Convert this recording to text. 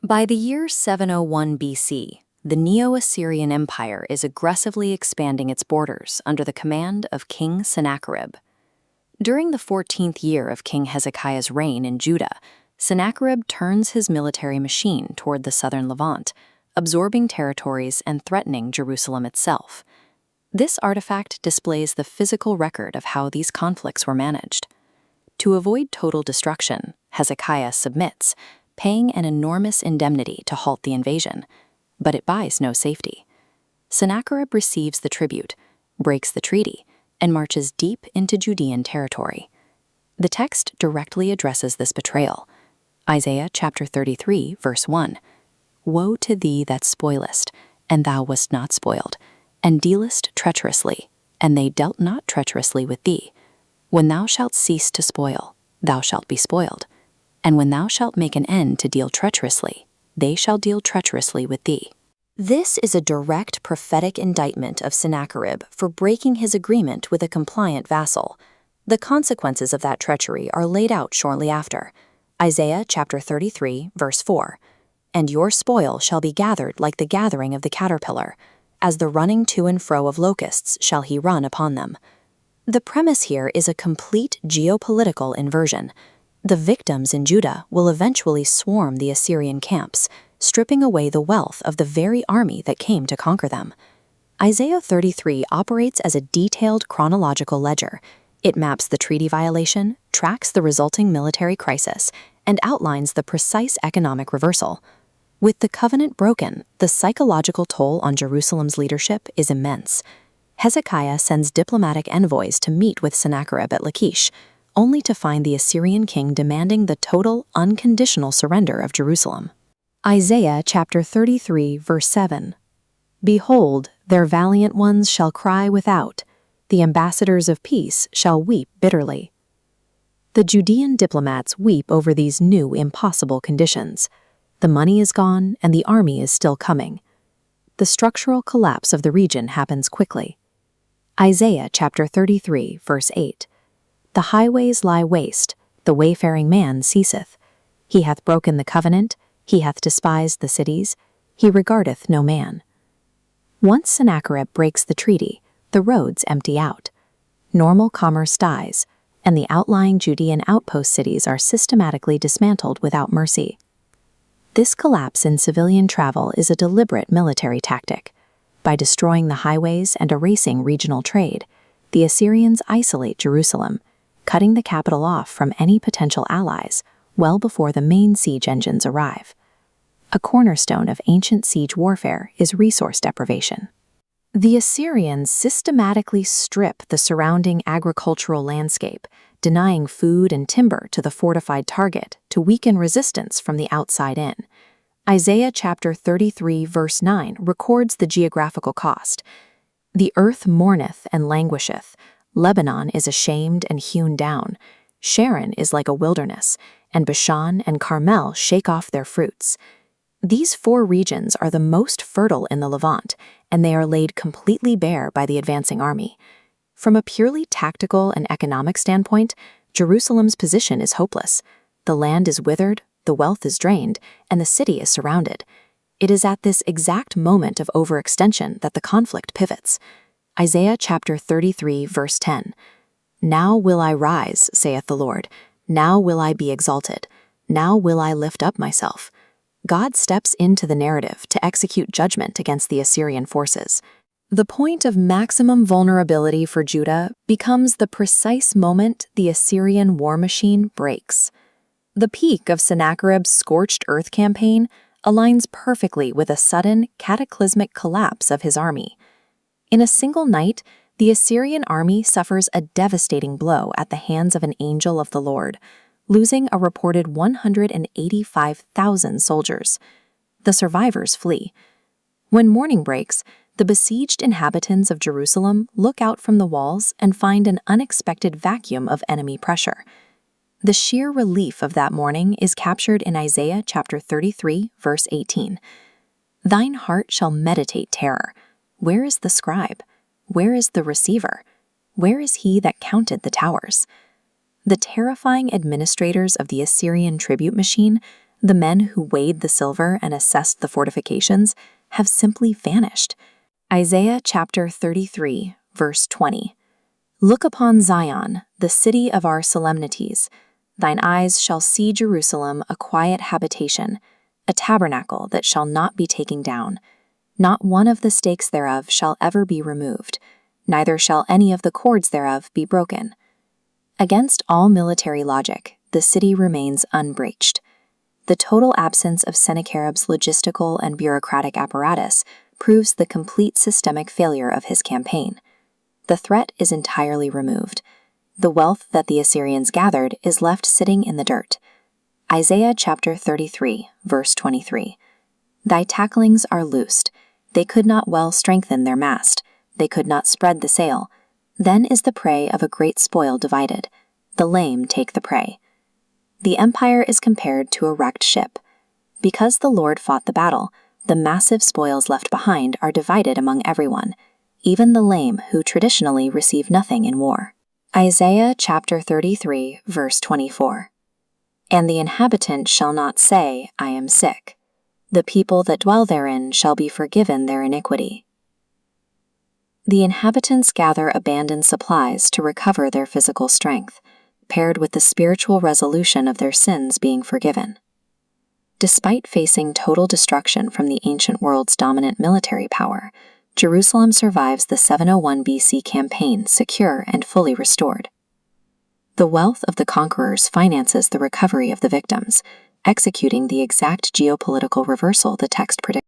By the year 701 BC, the Neo-Assyrian Empire is aggressively expanding its borders under the command of King Sennacherib. During the 14th year of King Hezekiah's reign in Judah, Sennacherib turns his military machine toward the southern Levant, absorbing territories and threatening Jerusalem itself. This artifact displays the physical record of how these conflicts were managed. To avoid total destruction, Hezekiah submits, paying an enormous indemnity to halt the invasion, but it buys no safety. Sennacherib receives the tribute, breaks the treaty, and marches deep into Judean territory. The text directly addresses this betrayal. Isaiah chapter 33, verse 1. Woe to thee that spoilest, and thou wast not spoiled, and dealest treacherously, and they dealt not treacherously with thee. When thou shalt cease to spoil, thou shalt be spoiled. And when thou shalt make an end to deal treacherously, they shall deal treacherously with thee. This is a direct prophetic indictment of Sennacherib for breaking his agreement with a compliant vassal. The consequences of that treachery are laid out shortly after. Isaiah chapter 33, verse 4. And your spoil shall be gathered like the gathering of the caterpillar. As the running to and fro of locusts shall he run upon them. The premise here is a complete geopolitical inversion. The victims in Judah will eventually swarm the Assyrian camps, stripping away the wealth of the very army that came to conquer them. Isaiah 33 operates as a detailed chronological ledger. It maps the treaty violation, tracks the resulting military crisis, and outlines the precise economic reversal. With the covenant broken, the psychological toll on Jerusalem's leadership is immense. Hezekiah sends diplomatic envoys to meet with Sennacherib at Lachish, only to find the Assyrian king demanding the total, unconditional surrender of Jerusalem. Isaiah chapter 33, verse 7. Behold, their valiant ones shall cry without, the ambassadors of peace shall weep bitterly. The Judean diplomats weep over these new impossible conditions. The money is gone, and the army is still coming. The structural collapse of the region happens quickly. Isaiah chapter 33, verse 8. The highways lie waste, the wayfaring man ceaseth. He hath broken the covenant, he hath despised the cities, he regardeth no man. Once Sennacherib breaks the treaty, the roads empty out. Normal commerce dies, and the outlying Judean outpost cities are systematically dismantled without mercy. This collapse in civilian travel is a deliberate military tactic. By destroying the highways and erasing regional trade, the Assyrians isolate Jerusalem, cutting the capital off from any potential allies well before the main siege engines arrive. A cornerstone of ancient siege warfare is resource deprivation. The Assyrians systematically strip the surrounding agricultural landscape, denying food and timber to the fortified target to weaken resistance from the outside in. Isaiah chapter 33, verse 9 records the geographical cost. The earth mourneth and languisheth. Lebanon is ashamed and hewn down. Sharon is like a wilderness, and Bashan and Carmel shake off their fruits. These four regions are the most fertile in the Levant, and they are laid completely bare by the advancing army. From a purely tactical and economic standpoint, Jerusalem's position is hopeless. The land is withered, the wealth is drained, and the city is surrounded. It is at this exact moment of overextension that the conflict pivots. Isaiah chapter 33, verse 10. Now will I rise, saith the Lord. Now will I be exalted. Now will I lift up myself. God steps into the narrative to execute judgment against the Assyrian forces. The point of maximum vulnerability for Judah becomes the precise moment the Assyrian war machine breaks. The peak of Sennacherib's scorched earth campaign aligns perfectly with a sudden, cataclysmic collapse of his army. In a single night, the Assyrian army suffers a devastating blow at the hands of an angel of the Lord, losing a reported 185,000 soldiers. The survivors flee. When morning breaks, the besieged inhabitants of Jerusalem look out from the walls and find an unexpected vacuum of enemy pressure. The sheer relief of that morning is captured in Isaiah chapter 33, verse 18. Thine heart shall meditate terror. Where is the scribe? Where is the receiver? Where is he that counted the towers? The terrifying administrators of the Assyrian tribute machine The men who weighed the silver and assessed the fortifications have simply vanished. Isaiah chapter 33, verse 20. Look upon Zion, the city of our solemnities. Thine eyes shall see Jerusalem a quiet habitation, a tabernacle that shall not be taken down. Not one of the stakes thereof shall ever be removed, neither shall any of the cords thereof be broken. Against all military logic, the city remains unbreached. The total absence of Sennacherib's logistical and bureaucratic apparatus proves the complete systemic failure of his campaign. The threat is entirely removed. The wealth that the Assyrians gathered is left sitting in the dirt. Isaiah chapter 33, verse 23. Thy tacklings are loosed. They could not well strengthen their mast. They could not spread the sail. Then is the prey of a great spoil divided. The lame take the prey. The empire is compared to a wrecked ship. Because the Lord fought the battle, the massive spoils left behind are divided among everyone, even the lame who traditionally receive nothing in war. Isaiah chapter 33, verse 24. And the inhabitant shall not say, I am sick. The people that dwell therein shall be forgiven their iniquity. The inhabitants gather abandoned supplies to recover their physical strength, paired with the spiritual resolution of their sins being forgiven. Despite facing total destruction from the ancient world's dominant military power, Jerusalem survives the 701 BC campaign secure and fully restored. The wealth of the conquerors finances the recovery of the victims, executing the exact geopolitical reversal the text predicts.